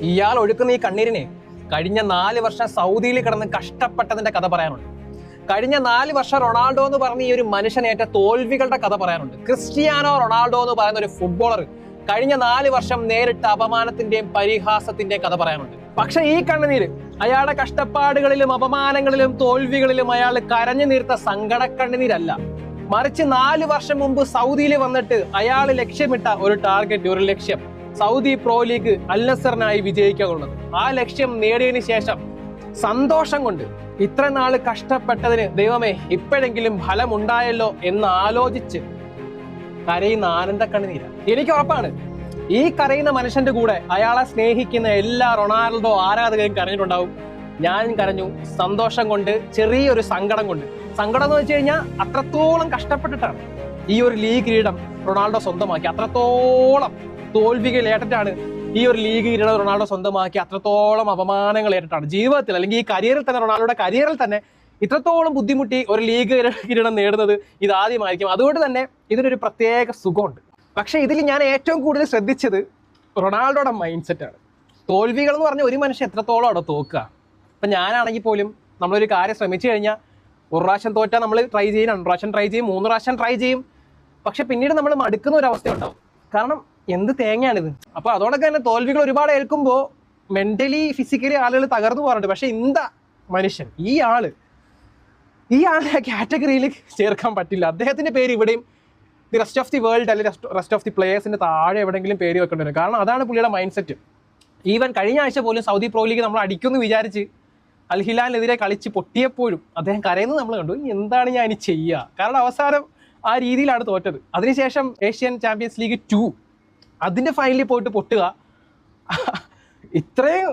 ഇയാൾ ഒഴുക്കുന്ന ഈ കണ്ണീരിനെ കഴിഞ്ഞ 4 വർഷം സൗദിയിൽ കിടന്ന് കഷ്ടപ്പെട്ടതിന്റെ കഥ പറയാനുണ്ട്. കഴിഞ്ഞ 4 വർഷം റൊണാൾഡോ എന്ന് പറഞ്ഞ ഈ ഒരു മനുഷ്യനേറ്റ തോൽവികളുടെ കഥ പറയാനുണ്ട്. ക്രിസ്റ്റിയാനോ റൊണാൾഡോ എന്ന് പറയുന്ന ഒരു ഫുട്ബോളർ കഴിഞ്ഞ 4 വർഷം നേരിട്ട അപമാനത്തിന്റെയും പരിഹാസത്തിന്റെയും കഥ പറയാനുണ്ട്. പക്ഷെ ഈ കണ്ണുനീര് അയാളുടെ കഷ്ടപ്പാടുകളിലും അപമാനങ്ങളിലും തോൽവികളിലും അയാൾ കരഞ്ഞു നീർത്ത സങ്കടക്കണ്ണുനീരല്ല, മറിച്ച് 4 വർഷം മുമ്പ് സൗദിയിൽ വന്നിട്ട് അയാൾ ലക്ഷ്യമിട്ട ഒരു ടാർഗറ്റ്, ഒരു ലക്ഷ്യം, സൗദി പ്രോ ലീഗ് അൽ നസറിനായി വിജയിക്കുക എന്നുള്ളത്. ആ ലക്ഷ്യം നേടിയതിനു ശേഷം സന്തോഷം കൊണ്ട് ഇത്ര നാള് കഷ്ടപ്പെട്ടതിന് ദൈവമേ ഇപ്പോഴെങ്കിലും ഫലമുണ്ടായല്ലോ എന്ന് ആലോചിച്ച് കരയുന്ന ആനന്ദക്കണ്ണുനീര. എനിക്ക് ഉറപ്പാണ് ഈ കരയുന്ന മനുഷ്യന്റെ കൂടെ അയാളെ സ്നേഹിക്കുന്ന എല്ലാ റൊണാൾഡോ ആരാധകരും കരഞ്ഞിട്ടുണ്ടാവും. ഞാൻ കരഞ്ഞു, സന്തോഷം കൊണ്ട്, ചെറിയൊരു സങ്കടം കൊണ്ട്. സങ്കടം എന്ന് വെച്ച് കഴിഞ്ഞാൽ അത്രത്തോളം കഷ്ടപ്പെട്ടിട്ടാണ് ഈ ഒരു ലീഗ് കിരീടം റൊണാൾഡോ സ്വന്തമാക്കി. അത്രത്തോളം തോൽവികൾ ഏറ്റിട്ടാണ് ഈ ഒരു ലീഗ് കിരീടം റൊണാൾഡോ സ്വന്തമാക്കി. അത്രത്തോളം അപമാനങ്ങൾ ഏറ്റിട്ടാണ് ജീവിതത്തിൽ, അല്ലെങ്കിൽ ഈ കരിയറിൽ തന്നെ, റൊണാൾഡോയുടെ കരിയറിൽ തന്നെ ഇത്രത്തോളം ബുദ്ധിമുട്ടി ഒരു ലീഗ് കിരീടം നേടുന്നത് ഇതാദ്യമായിരിക്കും. അതുകൊണ്ട് തന്നെ ഇതിനൊരു പ്രത്യേക സുഖമുണ്ട്. പക്ഷെ ഇതിൽ ഞാൻ ഏറ്റവും കൂടുതൽ ശ്രദ്ധിച്ചത് റൊണാൾഡോയുടെ മൈൻഡ് സെറ്റാണ്. തോൽവികൾ എന്ന് പറഞ്ഞാൽ ഒരു മനുഷ്യൻ എത്രത്തോളം അവിടെ തോക്കുക. ഇപ്പം ഞാനാണെങ്കിൽ പോലും നമ്മളൊരു കാര്യം ശ്രമിച്ചു കഴിഞ്ഞാൽ ഒരു പ്രാവശ്യം തോറ്റാൽ നമ്മൾ ട്രൈ ചെയ്യും, 2 പ്രാവശ്യം ട്രൈ ചെയ്യും, 3 പ്രാവശ്യം ട്രൈ ചെയ്യും. പക്ഷെ പിന്നീട് നമ്മൾ മടുക്കുന്ന ഒരു അവസ്ഥ ഉണ്ടാവും. കാരണം എന്ത് തേങ്ങയാണിത്. അപ്പോൾ അതോടൊക്കെ തന്നെ തോൽവികൾ ഒരുപാട് ഏൽക്കുമ്പോൾ മെന്റലി ഫിസിക്കലി ആളുകൾ തകർന്നു പോകാറുണ്ട്. പക്ഷെ എന്താ മനുഷ്യൻ, ഈ ആളെ കാറ്റഗറിയിൽ ചേർക്കാൻ പറ്റില്ല. അദ്ദേഹത്തിന്റെ പേര് ഇവിടെയും the rest of the world അല്ലെങ്കിൽ റെസ്റ്റ് ഓഫ് ദി പ്ലേയേഴ്സിന്റെ താഴെ എവിടെയെങ്കിലും പേര് വെക്കേണ്ടി വരും. കാരണം അതാണ് പുള്ളിയുടെ മൈൻഡ് സെറ്റ്. ഈവൻ കഴിഞ്ഞ ആഴ്ച പോലും സൗദി പ്രോ ലീഗ് നമ്മൾ അടിക്കുമെന്ന് വിചാരിച്ച് അൽ ഹിലാലിനെതിരെ കളിച്ച് പൊട്ടിയപ്പോഴും അദ്ദേഹം കരയുന്നത് നമ്മൾ കണ്ടു. എന്താണ് ഞാൻ ഇനി ചെയ്യുക? കാരണം അവസാനം ആ രീതിയിലാണ് തോറ്റത്. അതിനുശേഷം ഏഷ്യൻ ചാമ്പ്യൻസ് ലീഗ് 2 അതിന്റെ ഫൈനലിൽ പോയിട്ട് പൊട്ടുക, ഇത്രയും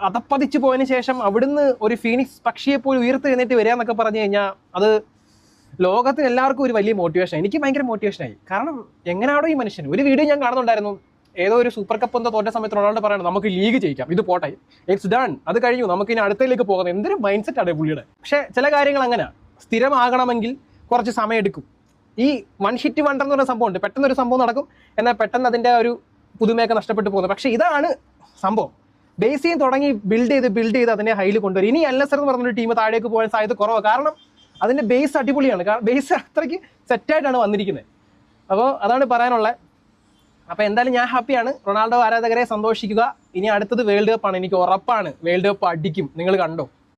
അതപ്പതിച്ചു പോയതിനു ശേഷം അവിടുന്ന് ഒരു ഫീനിക്സ് പക്ഷിയെ പോലും ഉയർത്തെഴുന്നേറ്റ് വരിക എന്നൊക്കെ പറഞ്ഞു കഴിഞ്ഞാൽ അത് ലോകത്തിന് എല്ലാവർക്കും ഒരു വലിയ മോട്ടിവേഷൻ. എനിക്ക് ഭയങ്കര മോട്ടിവേഷനായി. കാരണം എങ്ങനെയാണോ ഈ മനുഷ്യൻ, ഒരു വീഡിയോ ഞാൻ കാണുന്നുണ്ടായിരുന്നു, ഏതോ ഒരു സൂപ്പർ കപ്പ് എന്തോ തോറ്റ സമയത്ത് റൊണാൾഡോ പറയണം നമുക്ക് ലീഗ് ജയിക്കാം, ഇത് പോട്ടെ, ഇറ്റ്സ് ഡൺ, അത് കഴിഞ്ഞു, നമുക്ക് ഇനി അടുത്തതിലേക്ക് പോകുന്നത്. എന്തൊരു മൈൻഡ് സെറ്റാണ് പുള്ളിയുടെ. പക്ഷേ ചില കാര്യങ്ങൾ അങ്ങനെ സ്ഥിരമാകണമെങ്കിൽ കുറച്ച് സമയം എടുക്കും. ഈ വൺ ഹിറ്റ് വണ്ടർ എന്ന് പറയുന്ന സംഭവമുണ്ട്. പെട്ടെന്ന് ഒരു സംഭവം നടക്കും, എന്നാൽ പെട്ടെന്ന് അതിൻ്റെ ഒരു പുതുമയൊക്കെ നഷ്ടപ്പെട്ടു പോകുന്നത്. പക്ഷേ ഇതാണ് സംഭവം. ബേസ് ചെയ്യാൻ തുടങ്ങി ബിൽഡ് ചെയ്ത് അതിനെ ഹൈയിൽ കൊണ്ടുവരും. ഇനി അൽ നസർ എന്ന് പറഞ്ഞൊരു ടീം താഴേക്ക് പോകാൻ സാധ്യത കുറവാണ്. കാരണം അതിൻ്റെ ബേസ് അടിപൊളിയാണ്. കാരണം ബേസ് അത്രയ്ക്ക് സെറ്റായിട്ടാണ് വന്നിരിക്കുന്നത്. അപ്പോൾ അതാണ് പറയാനുള്ളത്. അപ്പോൾ എന്തായാലും ഞാൻ ഹാപ്പിയാണ്. റൊണാൾഡോ ആരാധകരെ സന്തോഷിക്കുക. ഇനി അടുത്തത് വേൾഡ് കപ്പാണ്. എനിക്ക് ഉറപ്പാണ് വേൾഡ് കപ്പ് അടിക്കും. നിങ്ങൾ കണ്ടോ?